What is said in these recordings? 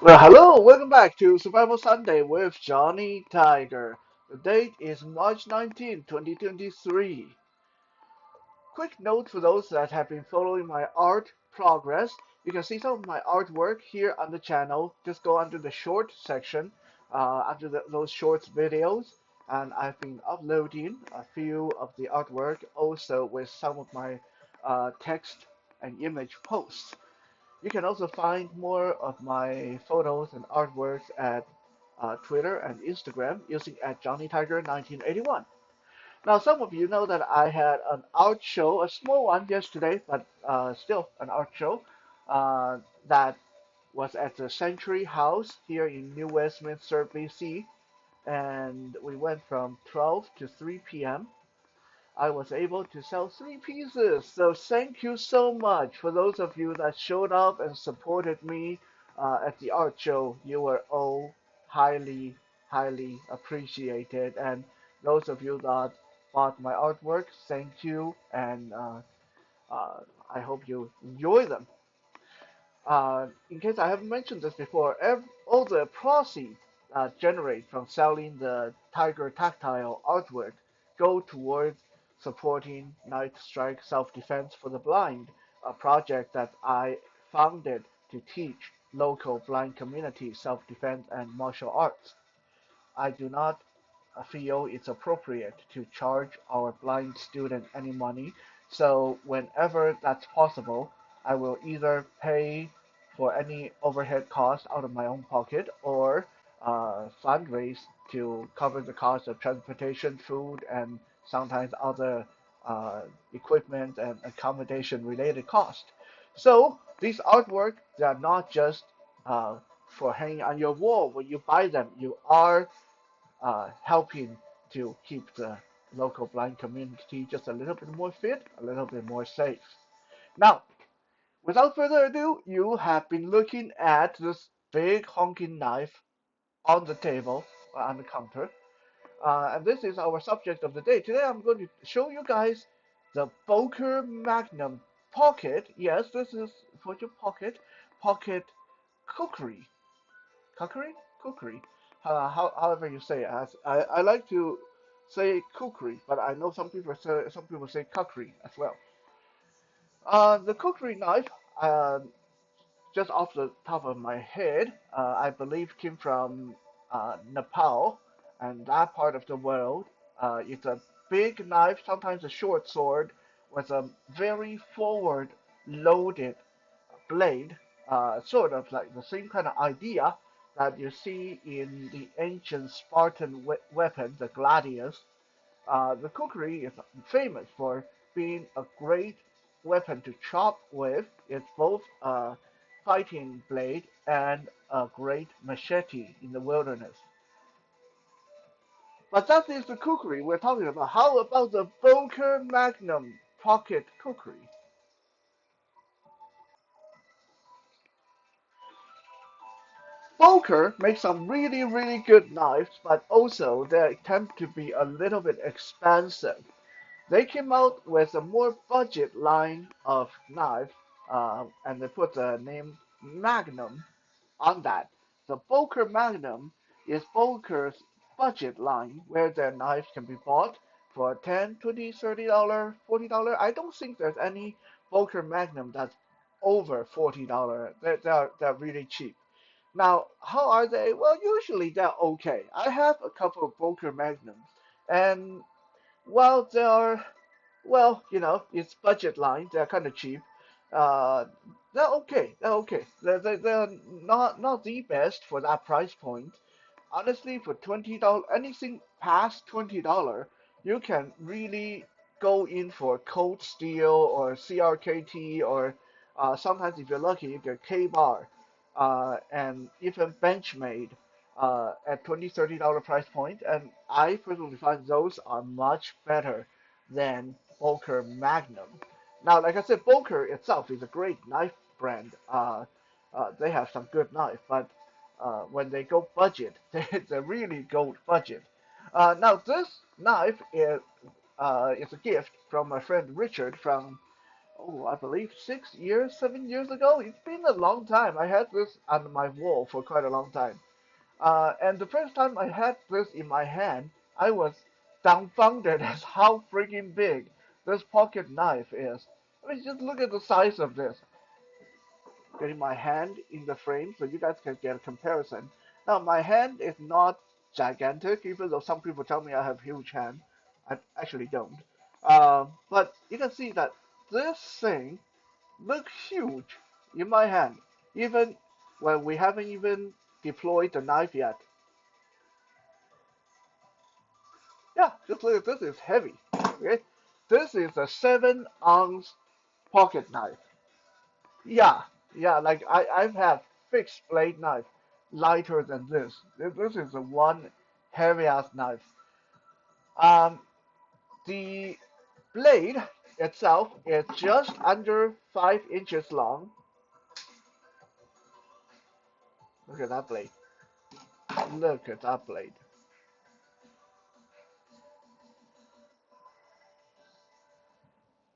Well, hello, welcome back to Survival Sunday with Johnny Tiger. The date is March 19, 2023. Quick note for those that have been following my art progress. You can see some of my artwork here on the channel. Just go under the short section, under those shorts videos. And I've been uploading a few of the artwork also with some of my text and image posts. You can also find more of my photos and artworks at Twitter and Instagram using at JohnnyTiger1981. Now, some of you know that I had an art show, a small one yesterday, but still an art show that was at the Century House here in New Westminster, BC, and we went from 12 to 3 p.m. I was able to sell three pieces. So thank you so much for those of you that showed up and supported me at the art show. You were all highly, highly appreciated. And those of you that bought my artwork, thank you. And uh, I hope you enjoy them. In case I haven't mentioned this before, all the proceeds generated from selling the Tiger Tactile artwork go towards supporting Night Strike Self-Defense for the Blind, a project that I founded to teach local blind communities self-defense and martial arts. I do not feel it's appropriate to charge our blind student any money. So whenever that's possible, I will either pay for any overhead cost out of my own pocket or fundraise to cover the cost of transportation, food, and sometimes other uh, equipment and accommodation related cost. So these artwork, they are not just for hanging on your wall. When you buy them, you are helping to keep the local blind community just a little bit more fit, a little bit more safe. Now, without further ado, you have been looking at this big honking knife on the table, on the counter, and this is our subject of the day. Today I'm going to show you guys the Boker Magnum Pocket. Yes, this is for your pocket kukri. Kukri? Kukri. However you say it. I like to say kukri, but I know some people say kukri as well. The kukri knife, just off the top of my head, I believe came from Nepal and that part of the world. It's a big knife, sometimes a short sword, with a very forward loaded blade, sort of like the same kind of idea that you see in the ancient Spartan weapon, the gladius. The kukri is famous for being a great weapon to chop with. It's both a fighting blade and a great machete in the wilderness. But that is the kukri we're talking about. How about the Boker Magnum pocket kukri? Boker makes some really, really good knives, but also they tend to be a little bit expensive. They came out with a more budget line of knife, and they put the name Magnum on that. The Boker Magnum is Boker's budget line, where their knives can be bought for 10, 20, $30, $40. I don't think there's any Boker Magnum that's over $40. They're really cheap. Now, how are they? Well, usually they're okay. I have a couple of Boker Magnums, and while they're, well, it's budget line, they're kind of cheap. Uh, they're okay. They're okay. They're not the best for that price point. Honestly, for $20, anything past $20, you can really go in for Cold Steel or CRKT or sometimes if you're lucky, you get K-Bar and even Benchmade at $20, $30 price point. And I personally find those are much better than Boker Magnum. Now, like I said, Boker itself is a great knife brand. They have some good knife, but when they go budget, they really go budget. Now this knife is a gift from my friend Richard from oh, I believe 6 years, 7 years ago. It's been a long time. I had this on my wall for quite a long time. And the first time I had this in my hand, I was dumbfounded as how freaking big this pocket knife is. I mean, just look at the size of this. Getting my hand in the frame so you guys can get a comparison. Now, my hand is not gigantic, even though some people tell me I have huge hand. I actually don't. But you can see that this thing looks huge in my hand, even when we haven't even deployed the knife yet. Yeah, just look at this, it's heavy. Okay? This is a 7 ounce pocket knife. Yeah, yeah, like I've had fixed blade knife lighter than this. This is a one heavy ass knife. Um, the blade itself is just under 5 inches long. Look at that blade. Look at that blade.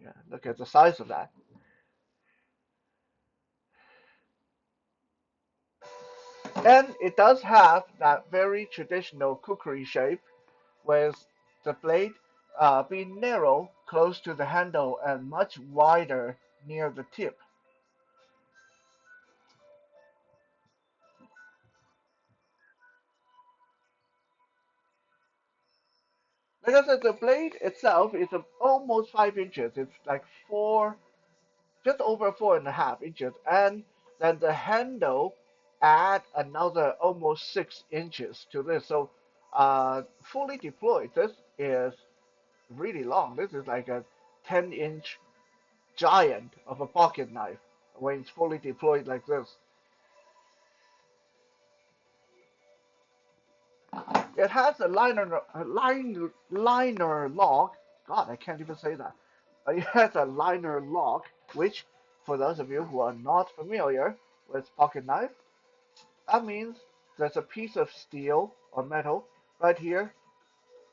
Yeah, look at the size of that. And it does have that very traditional kukri shape with the blade being narrow close to the handle and much wider near the tip. Like I said, the blade itself is almost 5 inches. It's like just over 4.5 inches, and then the handle add another almost 6 inches to this. So, fully deployed, this is really long. This is like a 10-inch giant of a pocket knife when it's fully deployed like this. It has a liner lock. God, I can't even say that. It has a liner lock, which, for those of you who are not familiar with pocket knife, that means there's a piece of steel or metal right here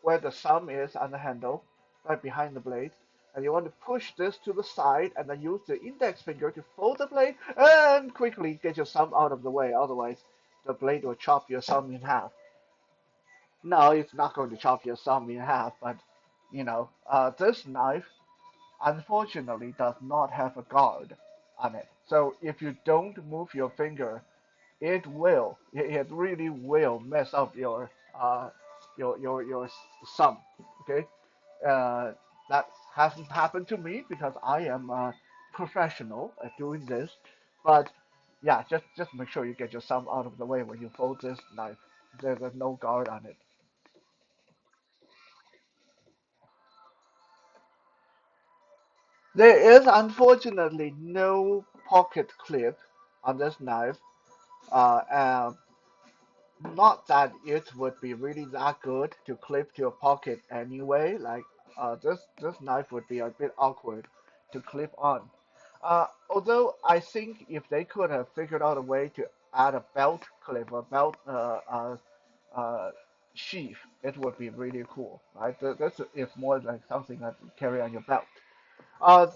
where the thumb is on the handle, right behind the blade. And you want to push this to the side and then use the index finger to fold the blade and quickly get your thumb out of the way. Otherwise, the blade will chop your thumb in half. No, it's not going to chop your thumb in half, but this knife unfortunately does not have a guard on it. So if you don't move your finger, it really will mess up your thumb. Okay, uh, that hasn't happened to me because I am a professional at doing this, but yeah, just make sure you get your thumb out of the way when you fold this knife. There's no guard on it. There is unfortunately no pocket clip on this knife. And not that it would be really that good to clip to a pocket anyway. Like this knife would be a bit awkward to clip on. Although I think if they could have figured out a way to add a belt clip or belt uh, sheath, it would be really cool, right? This is more like something that you carry on your belt.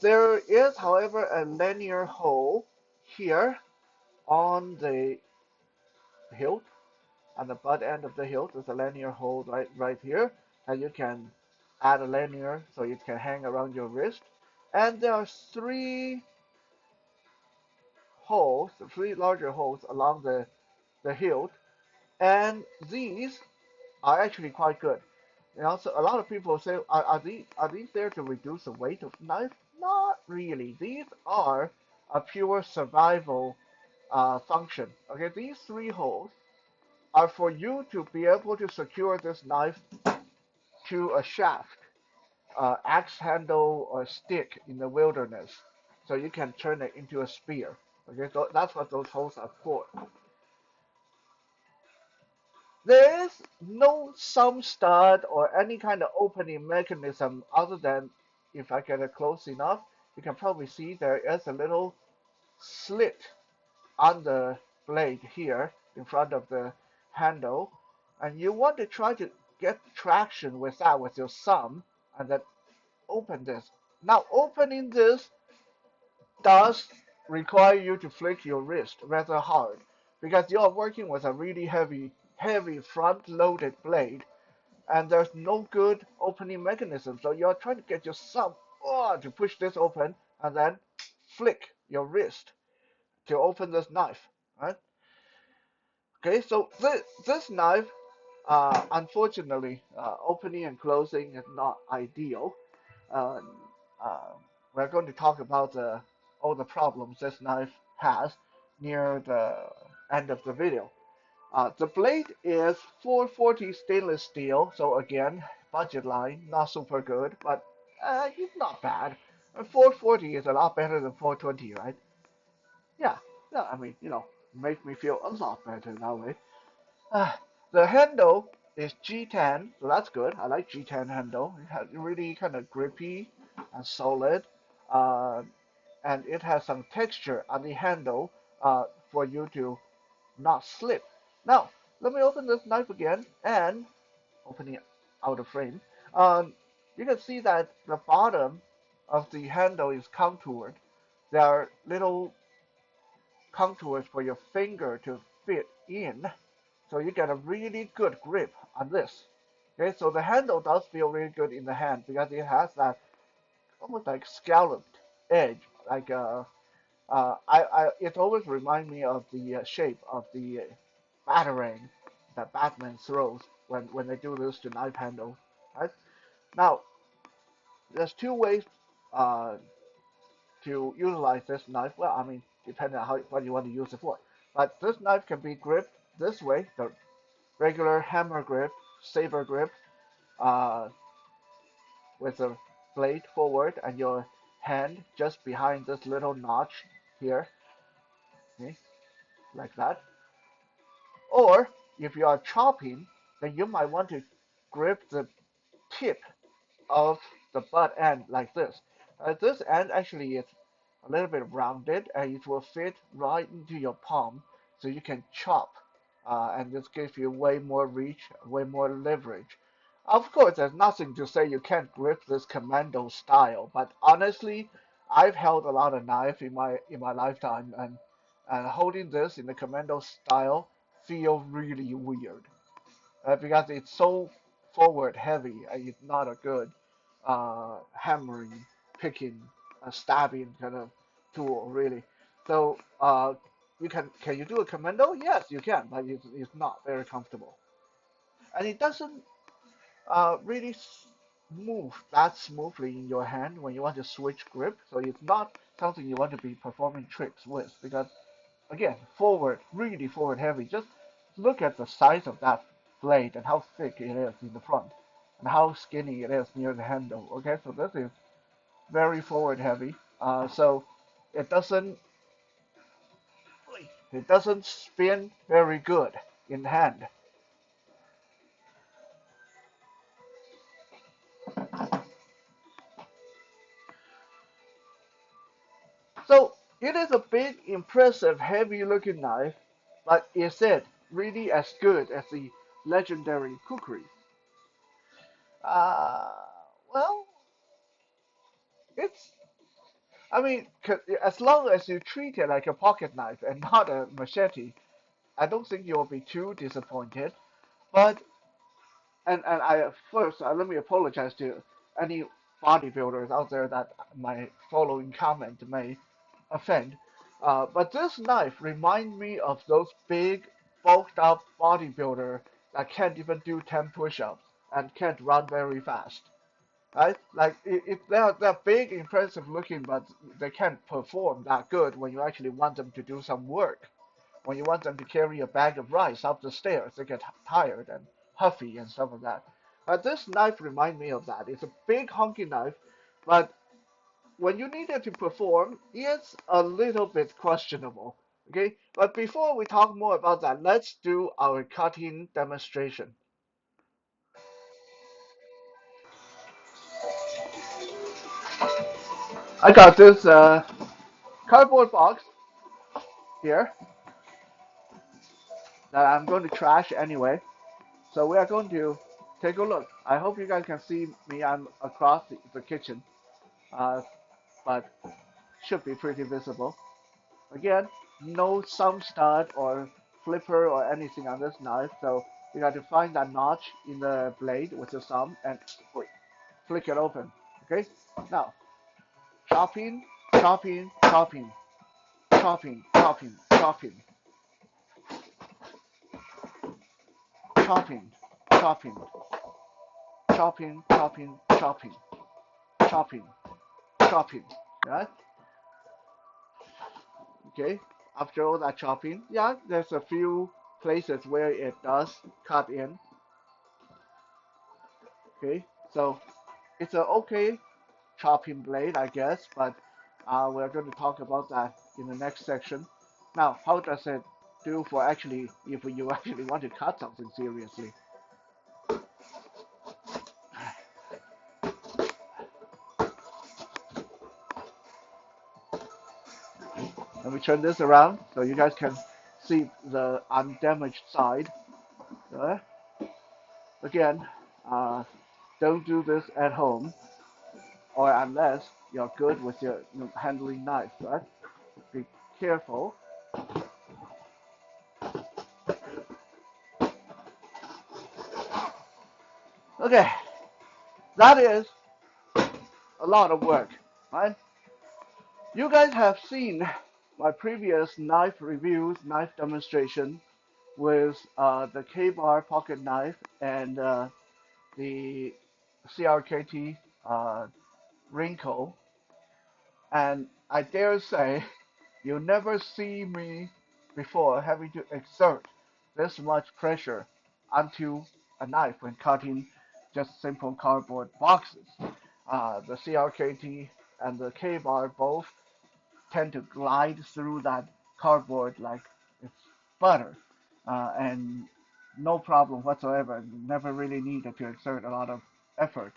There is, however, a linear hole here on the hilt, on the butt end of the hilt. There's a linear hole right here, and you can add a linear so it can hang around your wrist. And there are three larger holes along the hilt, and these are actually quite good. So a lot of people say, are these there to reduce the weight of the knife? Not really. These are a pure survival function. Okay, these three holes are for you to be able to secure this knife to a shaft, axe handle, or stick in the wilderness, so you can turn it into a spear. Okay, so that's what those holes are for. There is no thumb stud or any kind of opening mechanism other than, if I get it close enough, you can probably see there is a little slit on the blade here in front of the handle, and you want to try to get traction with that with your thumb and then open this. Now, opening this does require you to flick your wrist rather hard because you are working with a really heavy front-loaded blade, and there's no good opening mechanism. So you're trying to get your thumb to push this open and then flick your wrist to open this knife, right? Okay, so this knife, unfortunately, opening and closing is not ideal. Uh, uh, we're going to talk about all the problems this knife has near the end of the video. The blade is 440 stainless steel, so again, budget line, not super good, but it's not bad. 440 is a lot better than 420, right? Yeah, yeah. I mean, make me feel a lot better that way. Uh, the handle is G10, so that's good. I like G10 handle. It has really kind of grippy and solid, uh, and it has some texture on the handle for you to not slip. Now, let me open this knife again and opening it out of frame. Um, you can see that the bottom of the handle is contoured. There are little contours for your finger to fit in, so you get a really good grip on this. Okay, so the handle does feel really good in the hand because it has that almost like scalloped edge, like it always reminds me of the shape of the batarang that Batman throws when they do this to knife handle. Right now, there's two ways uh, to utilize this knife. Well, I mean, depending on what you want to use it for. But this knife can be gripped this way, the regular hammer grip, saber grip, uh, with the blade forward and your hand just behind this little notch here, okay, like that. Or if you are chopping, then you might want to grip the tip of the butt end like this. This end actually is a little bit rounded and it will fit right into your palm so you can chop. And this gives you way more reach, way more leverage. Of course, there's nothing to say you can't grip this commando style, but honestly, I've held a lot of knife in my lifetime, and holding this in the commando style feel really weird because it's so forward heavy. It's not a good hammering, picking, stabbing kind of tool really. So you can you do a commando? Yes, you can, but it's not very comfortable, and it doesn't really move that smoothly in your hand when you want to switch grip. So it's not something you want to be performing tricks with because again, forward, really forward heavy. Just look at the size of that blade and how thick it is in the front and how skinny it is near the handle. Okay, so this is very forward heavy. So it doesn't it doesn't spin very good in hand. So it is a big, impressive, heavy-looking knife, but is it really as good as the legendary kukri? Uh, well, it's I mean, as long as you treat it like a pocket knife and not a machete, I don't think you'll be too disappointed. But and I first let me apologize to any bodybuilders out there that my following comment may offend. But this knife reminds me of those big, bulked up bodybuilder that can't even do 10 push-ups and can't run very fast. Right? Like they're big, impressive looking, but they can't perform that good when you actually want them to do some work. When you want them to carry a bag of rice up the stairs, they get tired and huffy and stuff like that. This knife reminds me of that. It's a big honky knife, but when you need it to perform, it's a little bit questionable. Okay, but before we talk more about that, let's do our cutting demonstration. I got this cardboard box here that I'm going to trash anyway. So we are going to take a look. I hope you guys can see me. I'm across the kitchen, but should be pretty visible. Again, no thumb stud or flipper or anything on this knife, so you got to find that notch in the blade with your thumb and flick it open. Okay? Now, chopping, chopping, chopping, chopping, chopping, chopping, chopping, chopping, chopping, chopping, chopping, chopping, chopping. Right? Okay? After all that chopping, yeah, there's a few places where it does cut in. Okay? So it's a okay chopping blade, I guess, but we're going to talk about that in the next section. Now, how does it do for actually, if you actually want to cut something seriously? Let me turn this around so you guys can see the undamaged side. Uh, Again, uh, don't do this at home or unless you're good with your handling knife, right? Be careful. Okay, that is a lot of work, right? You guys have seen my previous knife reviews, knife demonstration with the K-bar pocket knife and the CRKT wrinkle, and I dare say you never see me before having to exert this much pressure onto a knife when cutting just simple cardboard boxes. The CRKT and the K-bar both tend to glide through that cardboard like it's butter, and no problem whatsoever. Never really needed to exert a lot of effort,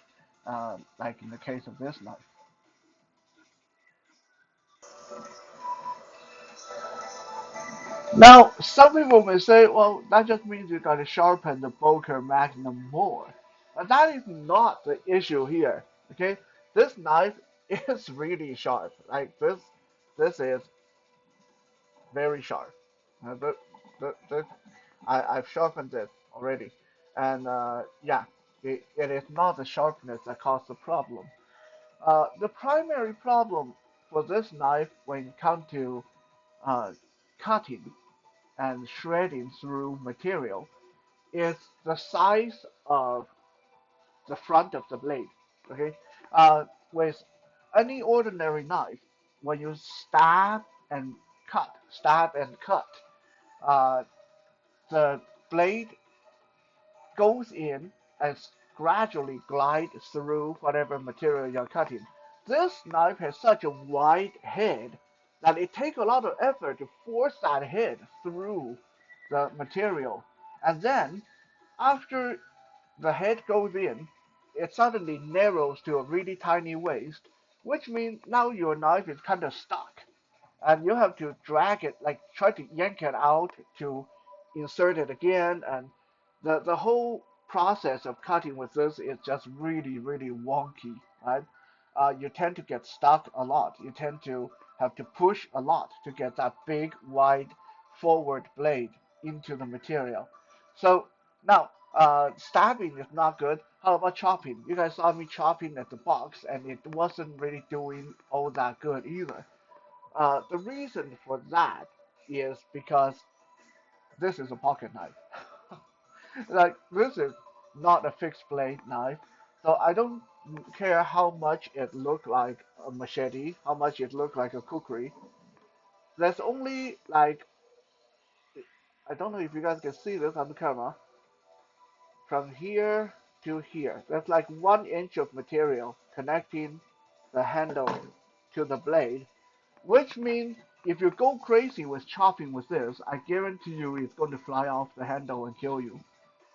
like in the case of this knife. Now, some people may say, well, that just means you got to sharpen the Boker Magnum more. But that is not the issue here. Okay, this knife is really sharp. Like this is very sharp. The I've sharpened it already, and yeah, it is not the sharpness that caused the problem. The primary problem for this knife when it comes to uh, cutting and shredding through material is the size of the front of the blade. Okay, with any ordinary knife, when you stab and cut, uh, the blade goes in and gradually glides through whatever material you're cutting. This knife has such a wide head that it takes a lot of effort to force that head through the material. And then, after the head goes in, it suddenly narrows to a really tiny waist, which means now your knife is kind of stuck and you have to drag it, like try to yank it out to insert it again, and the whole process of cutting with this is just really wonky, right? You tend to get stuck a lot. You tend to have to push a lot to get that big, wide forward blade into the material. So now, stabbing is not good. How about chopping? You guys saw me chopping at the box, and it wasn't really doing all that good either. The reason for that is because this is a pocket knife. Like this is not a fixed blade knife, so I don't care how much it look like a machete, how much it look like a kukri. There's only like, I don't know if you guys can see this on the camera, from here to here. There's like 1 inch of material connecting the handle to the blade, which means if you go crazy with chopping with this, I guarantee you it's going to fly off the handle and kill you.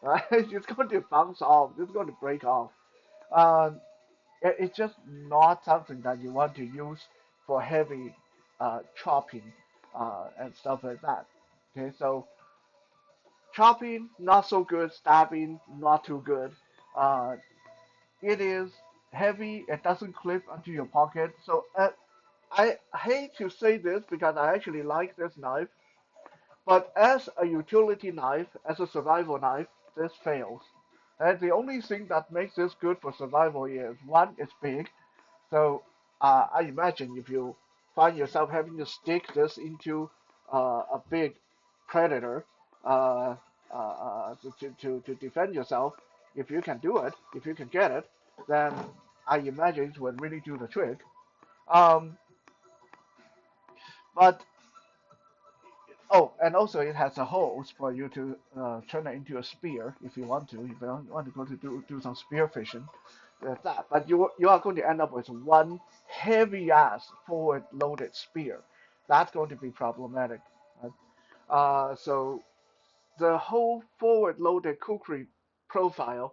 Right? It's going to bounce off. It's going to break off. Um, it's just not something that you want to use for heavy chopping and stuff like that. Okay, so chopping not so good, stabbing not too good. It is heavy. It doesn't clip onto your pocket. So I hate to say this because I actually like this knife, but as a utility knife, as a survival knife, this fails. And the only thing that makes this good for survival is one, it's big. So I imagine if you find yourself having to stick this into a big predator uh, to defend yourself, if you can do it, if you can get it, then I imagine it would really do the trick. Um, but Oh, and also it has a hose for you to turn it into a spear if you want to. If you want to go to do some spear fishing, there's that. But you are going to end up with one heavy ass forward loaded spear. That's going to be problematic. Right? So the whole forward loaded kukri profile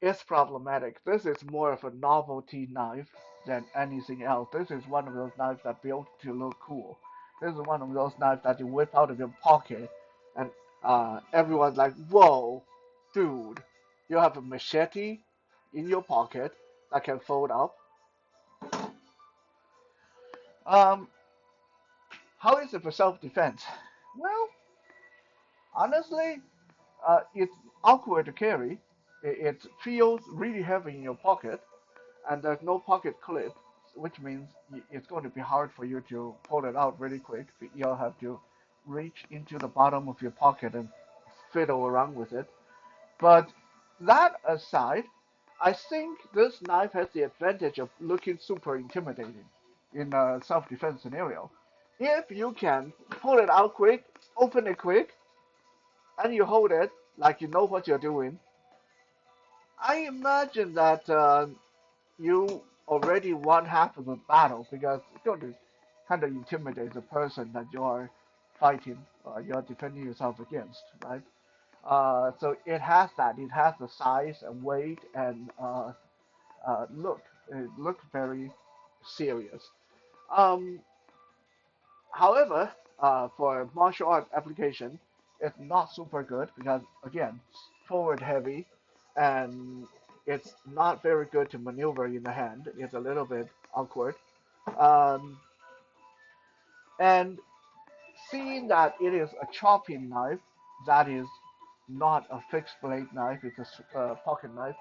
is problematic. This is more of a novelty knife than anything else. This is one of those knives that built to look cool. This is one of those knives that you whip out of your pocket and everyone's like, whoa, dude, you have a machete in your pocket that can fold up. Um, how is it for self-defense? Well, honestly, it's awkward to carry. It feels really heavy in your pocket, and there's no pocket clip, which means it's going to be hard for you to pull it out really quick. You'll have to reach into the bottom of your pocket and fiddle around with it. But that aside, I think this knife has the advantage of looking super intimidating in a self-defense scenario. If you can pull it out quick, open it quick, and you hold it like you know what you're doing, I imagine that you already won half of the battle because it's going to kind of intimidate the person that you are fighting, you're defending yourself against, right? So it has that. It has the size and weight and look. It looks very serious. Um, However, for martial art application, it's not super good because again, forward heavy, and it's not very good to maneuver in the hand. It's a little bit awkward. Um, and seeing that it is a chopping knife, that is not a fixed blade knife, it's a pocket knife,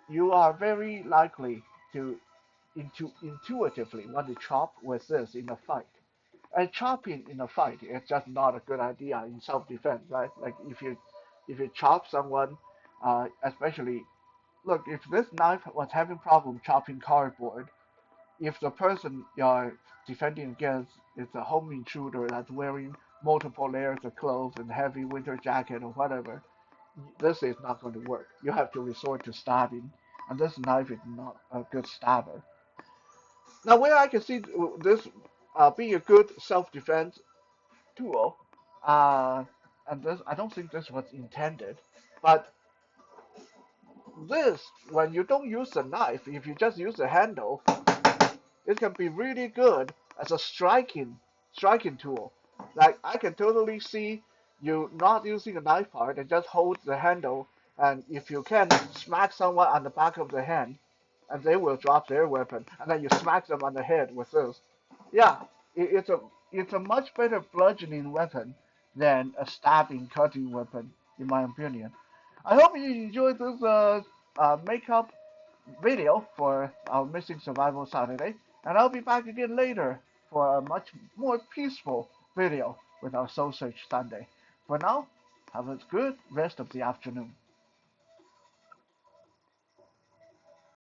you are very likely to intuitively want to chop with this in a fight. And chopping in a fight is just not a good idea in self-defense, right? Like if you chop someone, especially look, if this knife was having problem chopping cardboard, if the person you're defending against is a home intruder that's wearing multiple layers of clothes and heavy winter jacket or whatever, this is not going to work. You have to resort to stabbing, and this knife is not a good stabber. Now, where I can see this being a good self-defense tool, uh, and this I don't think this was intended, but this when you don't use the knife, if you just use the handle, it can be really good as a striking tool. Like I can totally see you not using a knife part and just hold the handle, and if you can smack someone on the back of the hand, and they will drop their weapon, and then you smack them on the head with this. Yeah, it's a much better bludgeoning weapon than a stabbing, cutting weapon, in my opinion. I hope you enjoyed this makeup video for our Missing Survival Saturday, and I'll be back again later for a much more peaceful video with our Soul Search Sunday. For now, have a good rest of the afternoon.